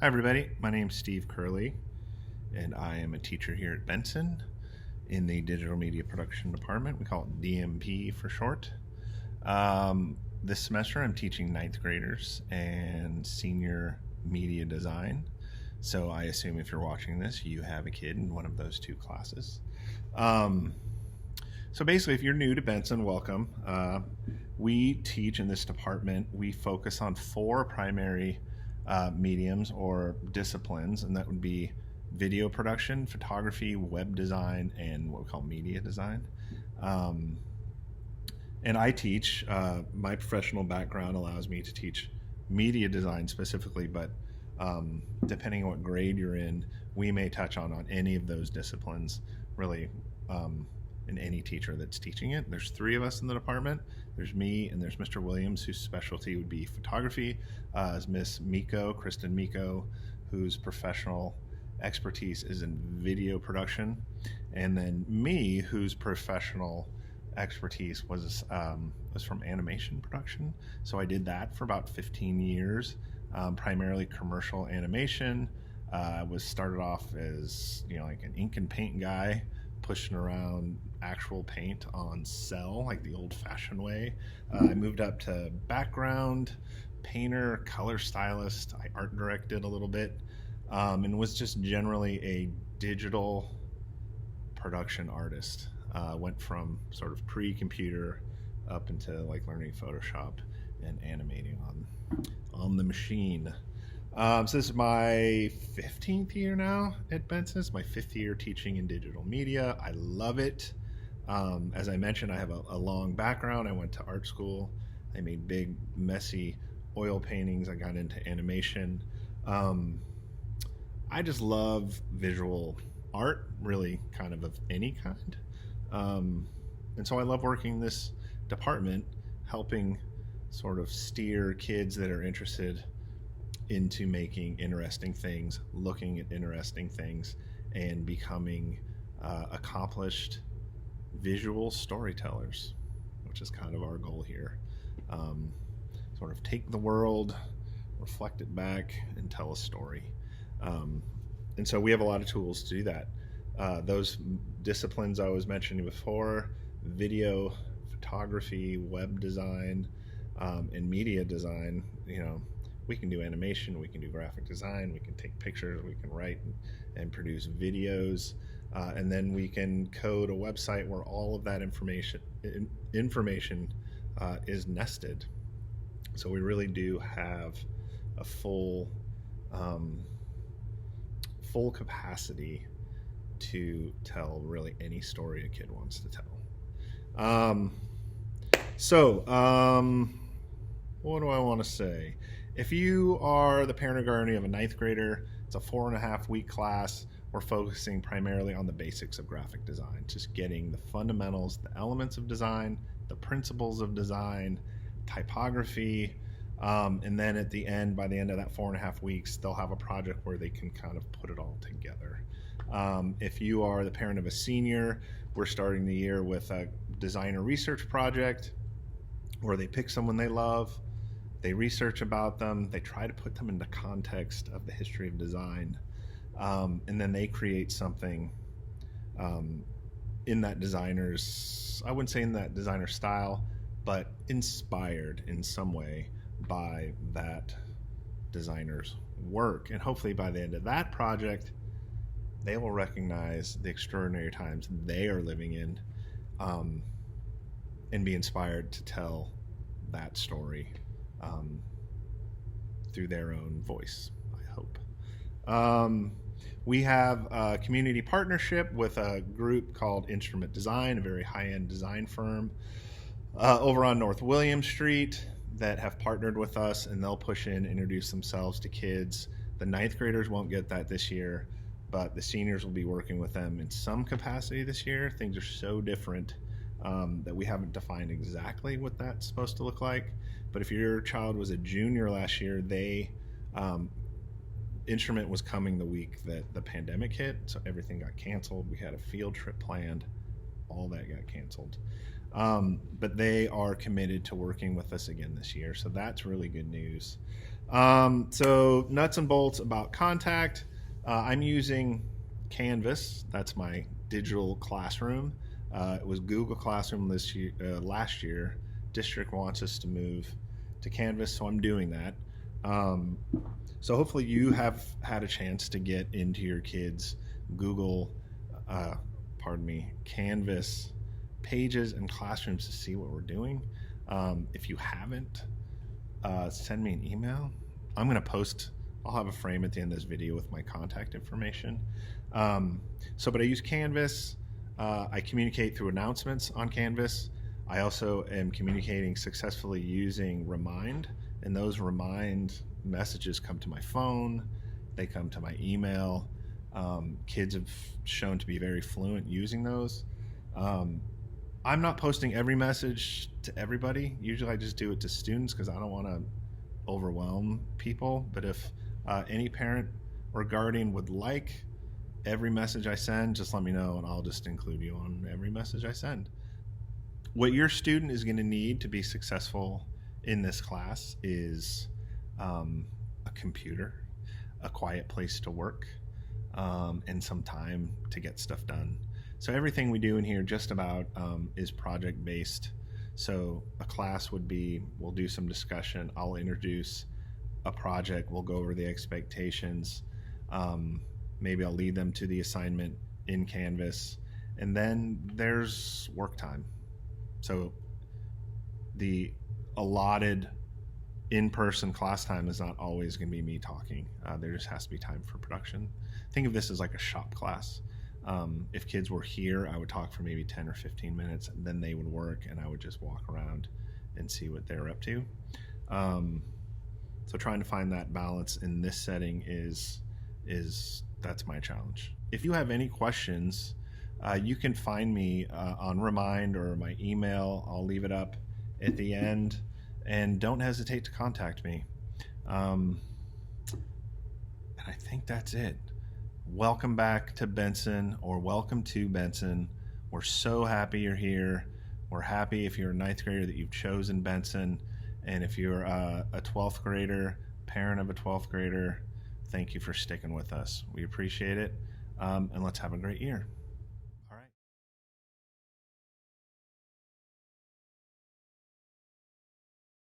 Hi everybody, my name is Steve Curley and I am a teacher here at Benson in the Digital Media Production Department. We call it DMP for short. This semester I'm teaching ninth graders and senior media design. So I assume if you're watching this, you have a kid in one of those two classes. So basically, if you're new to Benson, welcome. We teach in this department, we focus on four primary mediums or disciplines, and that would be video production, photography, web design, and what we call media design. And I teach, my professional background allows me to teach media design specifically, but depending on what grade you're in, we may touch on any of those disciplines, really, and any teacher that's teaching it. There's three of us in the department. There's me and there's Mr. Williams, whose specialty would be photography. Is Miss Kristen Miko, whose professional expertise is in video production. And then me, whose professional expertise was from animation production. So I did that for about 15 years, primarily commercial animation. I started off as like an ink and paint guy, pushing around actual paint on cell, like the old-fashioned way. I moved up to background painter, color stylist. I art directed a little bit, and was just generally a digital production artist. Went from sort of pre-computer up into like learning Photoshop and animating on the machine. So this is my 15th year now at Benson. It's my 5th year teaching in digital media. I love it. As I mentioned, I have a long background. I went to art school. I made big, messy oil paintings. I got into animation. I just love visual art, really kind of any kind. And so I love working in this department, helping sort of steer kids that are interested into making interesting things, looking at interesting things, and becoming accomplished visual storytellers, which is kind of our goal here. Sort of take the world, reflect it back, and tell a story. And so we have a lot of tools to do that. Those disciplines I was mentioning before, video, photography, web design, and media design, we can do animation, we can do graphic design, we can take pictures, we can write and produce videos, and then we can code a website where all of that information is nested. So we really do have a full capacity to tell really any story a kid wants to tell. What do I want to say? If you are the parent or guardian of a ninth grader, it's a 4.5-week class. We're focusing primarily on the basics of graphic design, just getting the fundamentals, the elements of design, the principles of design, typography, and then at the end, by the end of that 4.5 weeks, they'll have a project where they can kind of put it all together. If you are the parent of a senior, we're starting the year with a designer research project where they pick someone they love, they research about them, they try to put them into context of the history of design, and then they create something in that designer's, I wouldn't say in that designer style, but inspired in some way by that designer's work. And hopefully by the end of that project, they will recognize the extraordinary times they are living in, and be inspired to tell that story through their own voice, I hope. We have a community partnership with a group called Instrument Design, a very high-end design firm over on North William Street that have partnered with us, and they'll push in, introduce themselves to kids. The ninth graders won't get that this year, but the seniors will be working with them in some capacity this year. Things are so different that we haven't defined exactly what that's supposed to look like. But if your child was a junior last year, Instrument was coming the week that the pandemic hit, so everything got canceled. We had a field trip planned, all that got canceled. But they are committed to working with us again this year. So that's really good news. So nuts and bolts about Contact. I'm using Canvas. That's my digital classroom. It was Google Classroom this year, last year. District wants us to move to Canvas, so I'm doing that. So hopefully you have had a chance to get into your kids' Google, Canvas pages and classrooms to see what we're doing. If you haven't, send me an email. I'm going to post, I'll have a frame at the end of this video with my contact information. But I use Canvas. I communicate through announcements on Canvas. I also am communicating successfully using Remind, and those Remind messages come to my phone, they come to my email. Kids have shown to be very fluent using those. I'm not posting every message to everybody. Usually I just do it to students because I don't want to overwhelm people. But if any parent or guardian would like every message I send, just let me know and I'll just include you on every message I send. What your student is going to need to be successful in this class is a computer, a quiet place to work, and some time to get stuff done. So everything we do in here just about is project based. So a class would be, we'll do some discussion, I'll introduce a project, we'll go over the expectations, maybe I'll lead them to the assignment in Canvas, and then there's work time. So the allotted in-person class time is not always going to be me talking. There just has to be time for production. Think of this as like a shop class. If kids were here, I would talk for maybe 10 or 15 minutes, and then they would work, and I would just walk around and see what they're up to. So trying to find that balance in this setting is that's my challenge. If you have any questions, you can find me on Remind or my email. I'll leave it up at the end, and don't hesitate to contact me. And I think that's it. Welcome back to Benson, or welcome to Benson. We're so happy you're here. We're happy if you're a 9th grader that you've chosen Benson. And if you're a 12th grader, parent of a 12th grader, thank you for sticking with us. We appreciate it. And let's have a great year.